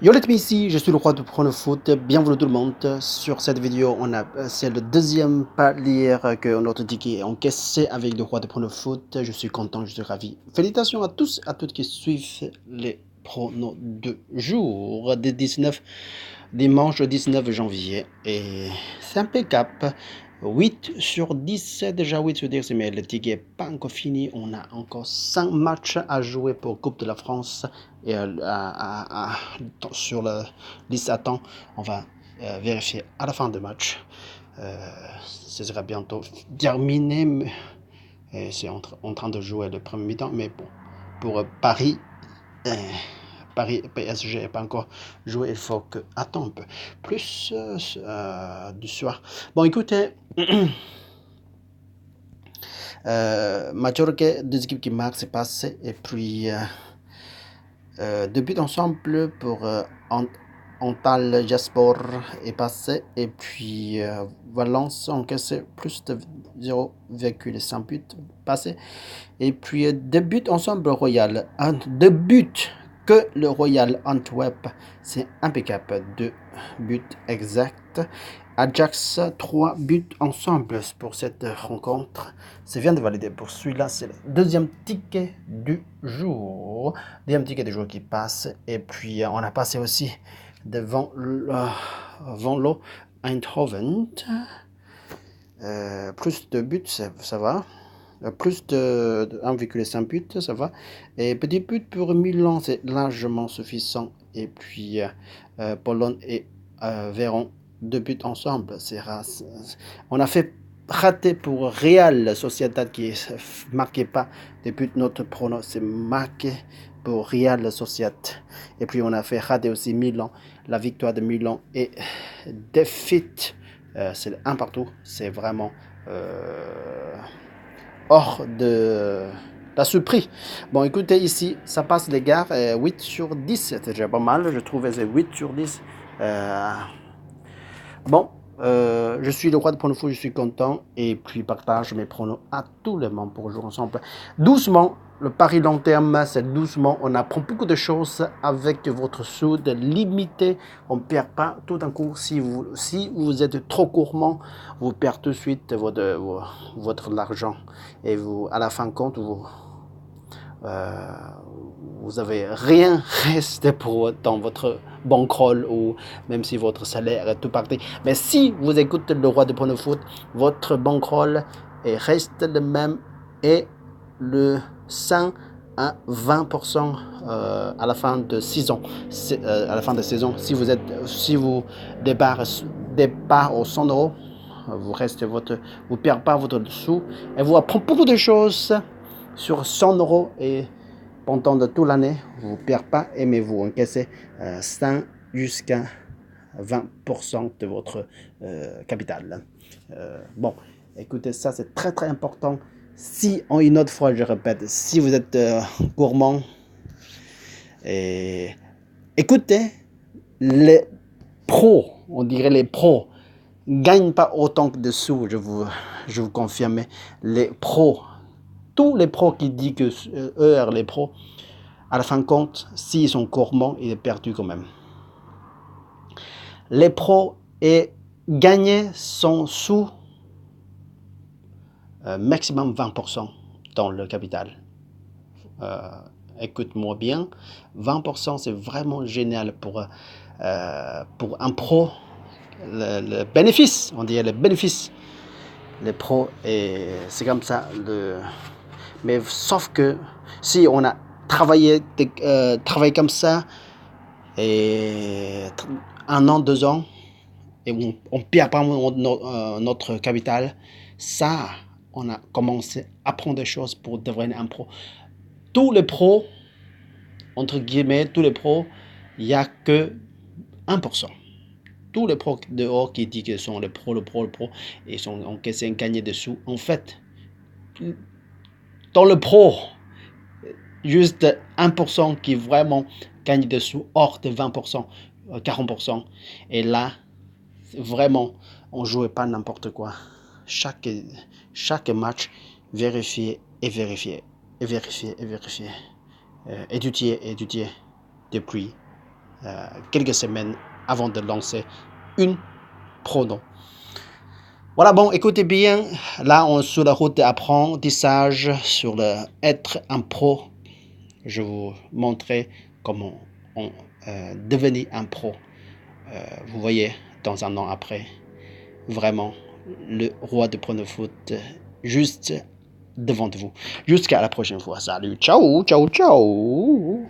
Yo les amis, ici, je suis le roi de Prendre Foot. Bienvenue tout le monde. Sur cette vidéo, c'est le deuxième palier que notre ticket est encaissé avec le roi de Prendre Foot. Je suis content, je suis ravi. Félicitations à tous, à toutes qui suivent les pronos de jour des 19, dimanche 19 janvier. Et c'est impeccable. 8 sur 10, déjà 8 sur 10, mais le ticket n'est pas encore fini. On a encore 5 matchs à jouer pour Coupe de la France. Et sur la liste à temps, on va vérifier à la fin du match. Ce sera bientôt terminé. C'est en train de jouer le premier mi-temps, mais bon, pour Paris, Paris PSG n'est pas encore joué, il faut que attendre un peu plus du soir. Bon, écoutez, majorité des équipes qui marquent, c'est passé, et puis deux buts ensemble pour Antal Jaspor est passé, et puis Valence encaissé plus de 0,5 buts passé, et puis deux buts ensemble Royal, deux buts que le Royal Antwerp, c'est impeccable, 2 buts exacts. Ajax, 3 buts ensemble pour cette rencontre. C'est bien de valider pour celui-là, c'est le deuxième ticket du jour. Deuxième ticket du jour qui passe. Et puis on a passé aussi devant l'eau Eindhoven. Plus de buts, ça va. Plus de 1,5 but, ça va. Et petit but pour Milan, c'est largement suffisant. Et puis Pologne et Véron, 2 buts ensemble. On a fait rater pour Real Sociedad qui ne marquait pas de but. Notre prono, c'est marqué pour Real Sociedad. Et puis on a fait rater aussi Milan, la victoire de Milan et défaite. C'est un partout. C'est vraiment hors de la surprise. Bon, écoutez, ici, ça passe les gars, 8 sur 10, c'est déjà pas mal, je trouvais c'est 8 sur 10. Bon, je suis le roi de pronos, je suis content, et puis partage mes pronos à tout le monde pour jouer ensemble. Doucement, le pari long terme, c'est doucement, on apprend beaucoup de choses avec votre soude limité, on ne perd pas tout d'un coup. Si vous êtes trop gourmand, vous perdez tout de suite votre argent, et vous, à la fin de compte, vous avez rien resté dans votre bankroll, ou même si votre salaire est tout parti. Mais si vous écoutez le roi de Prendre Foot, votre bankroll reste le même, et le 5 à 20% à la fin de saison. À la fin de saison, si vous départ aux 100 €, vous perdez pas votre sous, et vous apprenez beaucoup de choses sur 100 € et pendant de toute l'année, vous ne perdez pas, mais vous encaissez 5 jusqu'à 20% de votre capital. Bon, écoutez, ça c'est très très important. Si, une autre fois, je répète, si vous êtes gourmand, écoutez, les pros, on dirait les pros, gagnent pas autant que de sous, je vous confirme. Les pros, tous les pros qui disent que eux, les pros, à la fin de compte, s'ils sont gourmands, ils sont perdus quand même. Les pros et gagner son sous maximum 20% dans le capital. Écoute-moi bien, 20% c'est vraiment génial pour un pro. Le bénéfice, on dirait le bénéfice. Les pros, et c'est comme ça. Mais sauf que si on a travaillé comme ça, et 1 an, 2 ans, et on ne perd pas notre capital, ça, on a commencé à apprendre des choses pour devenir un pro. Tous les pros, entre guillemets, tous les pros, il n'y a que 1%. Tous les pros dehors qui disent qu'ils sont les pros, et sont encaissés gagner des sous. En fait, dans le pro, juste 1% qui vraiment gagne des sous hors de 20%, 40%. Et là, vraiment, on ne jouait pas n'importe quoi. Chaque match, vérifier et vérifier. Étudier depuis quelques semaines avant de lancer une prono. Voilà, bon, écoutez bien, là, on est sur la route d'apprentissage sur le être un pro. Je vous montrer comment on devenir un pro. Vous voyez, dans un an après, vraiment, le roi de prono foot juste devant vous. Jusqu'à la prochaine fois. Salut, ciao, ciao, ciao.